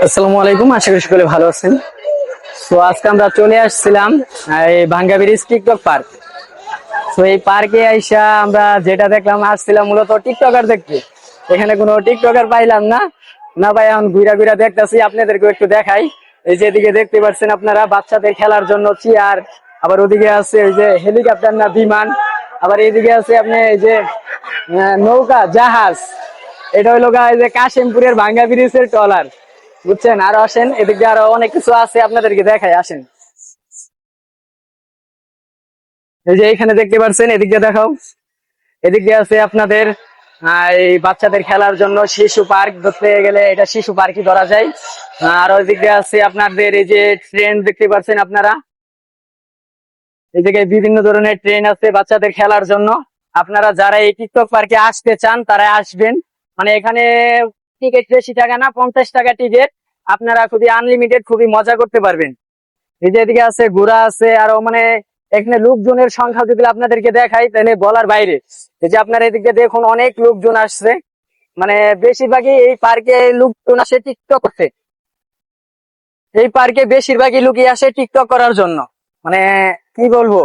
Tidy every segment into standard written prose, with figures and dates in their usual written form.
আসসালামু আলাইকুম, আশা করি সকলে ভালো আছেন। তো আজকে আমরা চলে আসছিলাম এই ভাঙ্গা ব্রিজ টিকটক পার্ক। তো এই পার্কে আইসা আমরা যেটা দেখলাম, আসছিলাম মূলত টিকটকার দেখতে। এখানে কোনো টিকটকার পাইলাম না, না ভাই, এখন ঘুরা ঘুরা দেখতেছি, আপনাদেরকে একটু দেখাই। এই যে এদিকে দেখতে পাচ্ছেন আপনারা, বাচ্চাদের খেলার জন্য চেয়ার, আবার ওদিকে আছে এই যে হেলিকপ্টার না বিমান, আবার এইদিকে আছে আপনি এই যে নৌকা জাহাজ। এটা হইলো এই যে কাশিমপুরের ভাঙ্গা ব্রিজের ট্রলার, বুঝছেন। আরো আসেন, এদিক দিয়ে আরো অনেক কিছু আছে, আপনাদেরকে দেখাই, আসেন। এই যে এখানে দেখতে পাচ্ছেন, এদিক দিয়ে দেখাও। এদিক দিয়ে আছে আপনাদের এই বাচ্চাদের খেলার জন্য শিশু পার্ক, ধরতে গেলে এটা শিশু পার্কই ধরা যায়। আর ওইদিক দিয়ে আছে আপনাদের এই যে ট্রেন দেখতে পাচ্ছেন আপনারা, এই জায়গায় বিভিন্ন ধরনের ট্রেন আছে বাচ্চাদের খেলার জন্য। আপনারা যারা এই টিকটক পার্কে আসতে চান তারা আসবেন। মানে এখানে টিকিট বেশি টাকা না, 50 টাকা টিকিট। আপনারা খুবই আনলিমিটেড, খুবই মজা করতে পারবেন। এই যে এদিকে আছে ঘোড়া আছে, আরো মানে এখানে লোকজনের সংখ্যা যদি আপনাদেরকে দেখাই তাহলে বলার বাইরে। এই যে আপনারা এদিকে দেখুন, অনেক লোকজন আসছে, মানে বেশিরভাগই এই পার্কে লোকজন আসে টিকটক করতে। এই পার্কে বেশিরভাগই লোকই আসে টিকটক করার জন্য। মানে কি বলবো,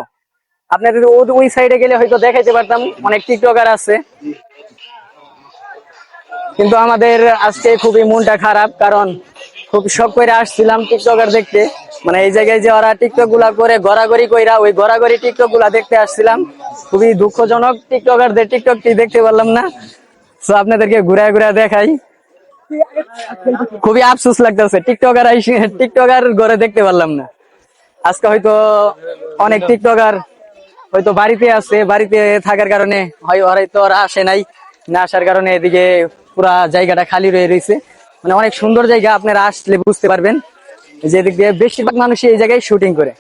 আপনাদের ওই সাইডে গেলে হয়তো দেখাইতে পারতাম, অনেক টিকটকার আছে। কিন্তু আমাদের আজকে খুবই মনটা খারাপ, কারণ খুব শখ করে আসছিলাম টিকটকার দেখতে। মানে এই জায়গায় যে ওরা টিকটক গুলা করে গড়াগড়ি কইরা, ওই গড়াগড়ি টিকটক গুলা দেখতে আসছিলাম। খুবই দুঃখজনক, টিকটকারদের টিকটকটি দেখতে পারলাম না। তো আপনাদেরকে ঘুরায় ঘুরায় দেখাই, খুবই আফসোস লাগতেছে, টিকটকার ঘরে দেখতে পারলাম না। আজকে হয়তো অনেক টিকটকার হয়তো বাড়িতে আছে, বাড়িতে থাকার কারণে হয়তো ওরা আসে নাই, না আসার কারণে এদিকে পুরা জায়গাটা খালি রয়ে রয়েছে। মানে অনেক সুন্দর জায়গা, আপনারা আসলে বুঝতে পারবেন যে এদিক দিয়ে বেশিরভাগ মানুষই এই জায়গায় শুটিং করে।